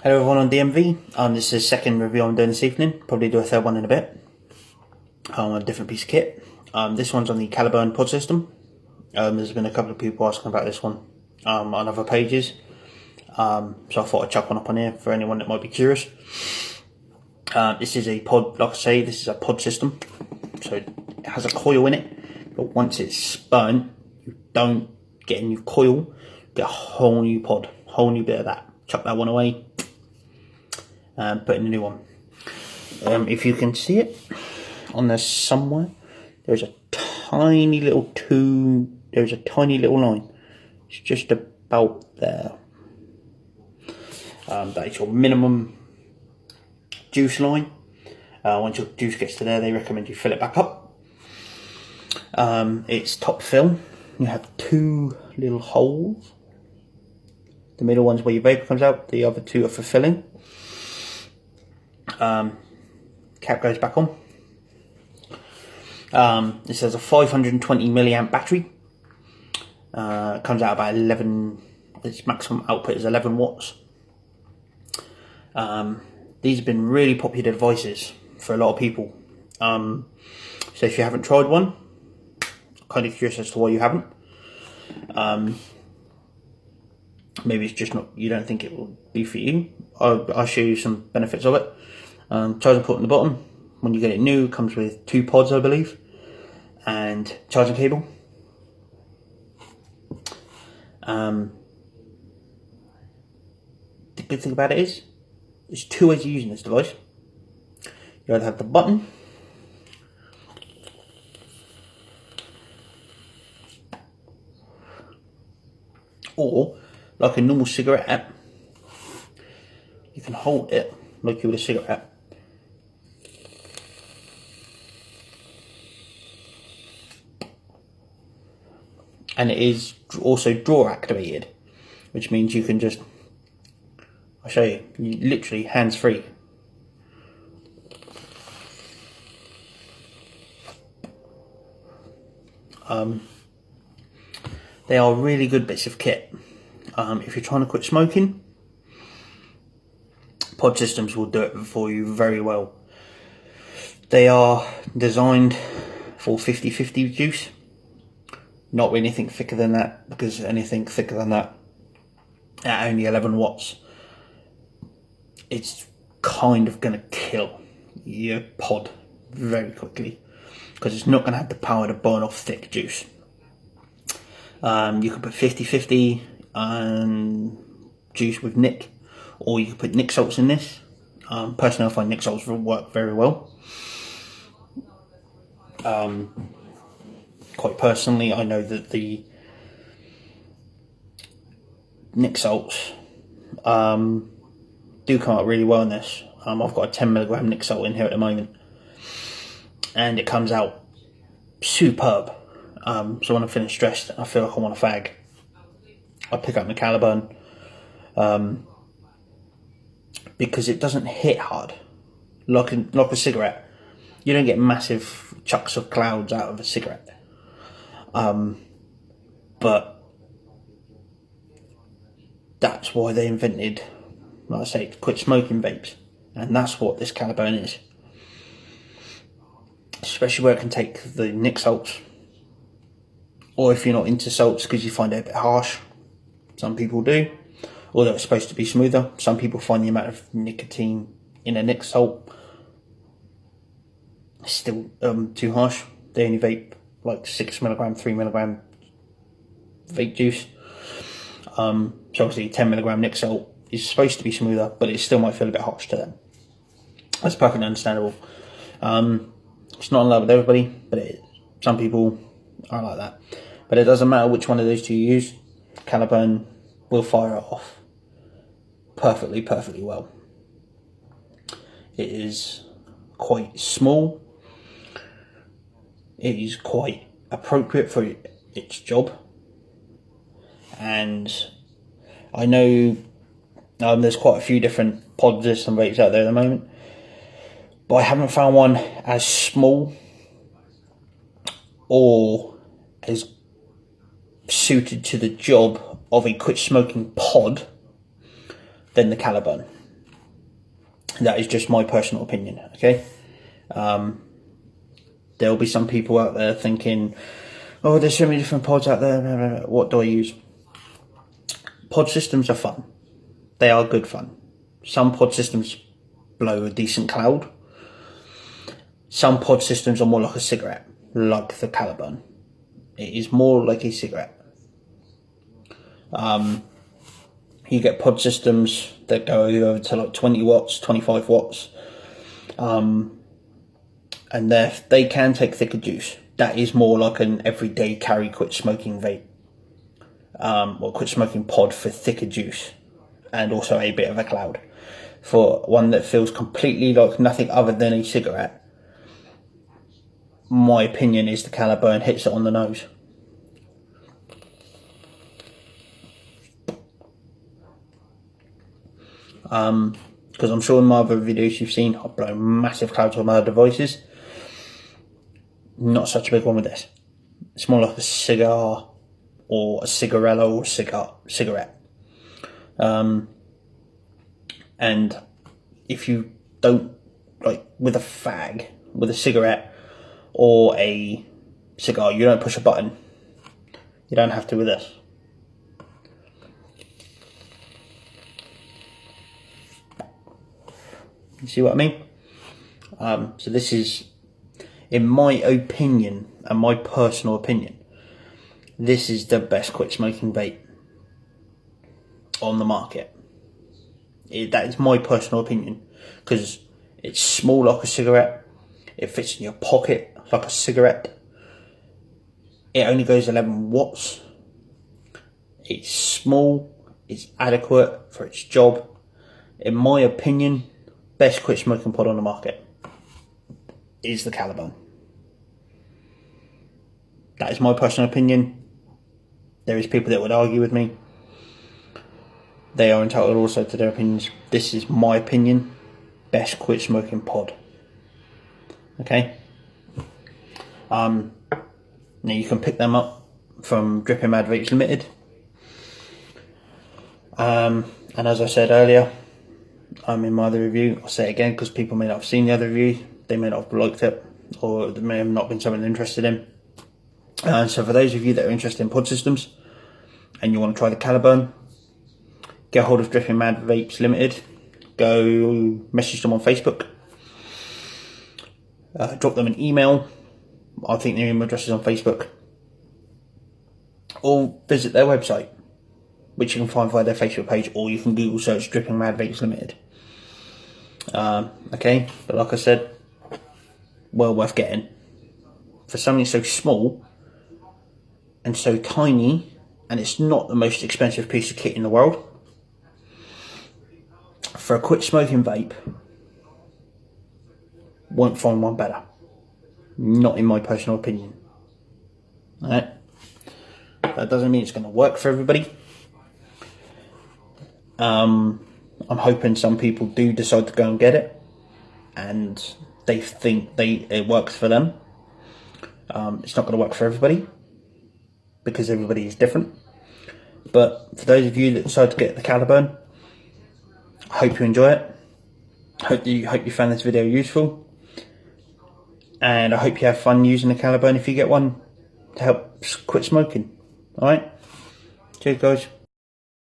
Hello everyone on DMV. This is the second review I'm doing this evening. Probably do a third one in a bit. On a different piece of kit. This one's on the Clambrian Pod system. There's been a couple of people asking about this one on other pages. So I thought I'd chuck one up on here for anyone that might be curious. This is a pod, like I say, this is a pod system. So it has a coil in it, but once it's spun, you don't get a new coil, you get a whole new pod, whole new bit of that. Chuck that one away. Put in a new one. If you can see it on there somewhere, there's a tiny little line. It's just about there. That is your minimum juice line. Once your juice gets to there, they recommend you fill it back up. It's top fill. You have two little holes. The middle one's where your vapor comes out. The other two are for filling. Cap goes back on. This has a 520 milliamp battery. Comes out about 11. Its maximum output is 11 watts. These have been really popular devices for a lot of people. So if you haven't tried one, I'm kind of curious as to why you haven't. Maybe it's just not, you don't think it will be for you. I'll show you some benefits of it. Charging port on the bottom. When you get it new, it comes with 2 pods, I believe, and charging cable. The good thing about it is, there's 2 ways of using this device. You either have the button, or like a normal cigarette, you can hold it like you would a cigarette. And it is also drawer activated, which means you can just, I'll show you, literally hands free. They are really good bits of kit. If you're trying to quit smoking, pod systems will do it for you very well. They are designed for 50-50 juice. Not really anything thicker than that, because anything thicker than that at only 11 watts, it's kind of going to kill your pod very quickly, because it's not going to have the power to burn off thick juice. You can put 50-50 juice with Nick, or you can put Nick salts in this. Personally, I find Nick salts will work very well. Quite personally, I know that the Nick salts do come out really well in this. I've got a 10mg Nick salt in here at the moment, and it comes out superb. So when I'm feeling stressed, I feel like I want a fag, I pick up my Clambrian, because it doesn't hit hard like a cigarette. You don't get massive chucks of clouds out of a cigarette. But that's why they invented, like I say, quit smoking vapes, and that's what this Clambrian is. Especially where it can take the Nick salts, or if you're not into salts because you find it a bit harsh. Some people do, although it's supposed to be smoother. Some people find the amount of nicotine in a Nick salt still too harsh. They only vape like 6mg, 3mg vape juice. So obviously 10mg Nick salt is supposed to be smoother, but it still might feel a bit harsh to them. That's perfectly understandable. It's not in love with everybody, but it is. Some people are like that. But it doesn't matter which one of those two you use, Clambrian will fire it off perfectly well. It is quite small. It is quite appropriate for its job, and I know there's quite a few different pod system vapes out there at the moment, but I haven't found one as small or as suited to the job of a quit smoking pod than the Clambrian. That is just my personal opinion, okay? There'll be some people out there thinking, oh, there's so many different pods out there, blah, blah, blah. What do I use? Pod systems are fun. They are good fun. Some pod systems blow a decent cloud. Some pod systems are more like a cigarette, like the Calaburn. It is more like a cigarette. You get pod systems that go over to like 20 watts, 25 watts. And they can take thicker juice. That is more like an everyday carry quit smoking vape. Or quit smoking pod for thicker juice. And also a bit of a cloud. For one that feels completely like nothing other than a cigarette, my opinion is the Calaburn hits it on the nose. Because I'm sure in my other videos you've seen, I've blown massive clouds on my other devices. Not such a big one with this. It's more like a cigar or a cigarello or cigarette. And if you don't, like with a fag, with a cigarette or a cigar, you don't push a button. You don't have to with this. You see what I mean? So this is, in my opinion, and my personal opinion, this is the best quit smoking vape on the market. That is my personal opinion, because it's small like a cigarette, it fits in your pocket like a cigarette, it only goes 11 watts, it's small, it's adequate for its job. In my opinion, best quit smoking pod on the market is the Calaburn. That is my personal opinion. There is people that would argue with me. They are entitled also to their opinions. This is my opinion. Best quit smoking pod. Okay. Now you can pick them up from Dripping Mad Vapes Limited. And as I said earlier, in my other review, I'll say it again because people may not have seen the other review, they may not have liked it, or there may have not been something they're interested in. So for those of you that are interested in pod systems and you want to try the Calaburn, get hold of Dripping Mad Vapes Limited. Go message them on Facebook. Drop them an email. I think their email address is on Facebook. Or visit their website, which you can find via their Facebook page, or you can Google search Dripping Mad Vapes Limited. Okay, but like I said, well worth getting. For something so small and so tiny, and it's not the most expensive piece of kit in the world, for a quit smoking vape, won't find one better. Not in my personal opinion. Alright? That doesn't mean it's going to work for everybody. I'm hoping some people do decide to go and get it and they think it works for them. It's not going to work for everybody because everybody is different. But for those of you that decide to get the Calaburn, I hope you enjoy it. Hope you found this video useful, and I hope you have fun using the Calaburn if you get one to help quit smoking. Alright? Cheers guys.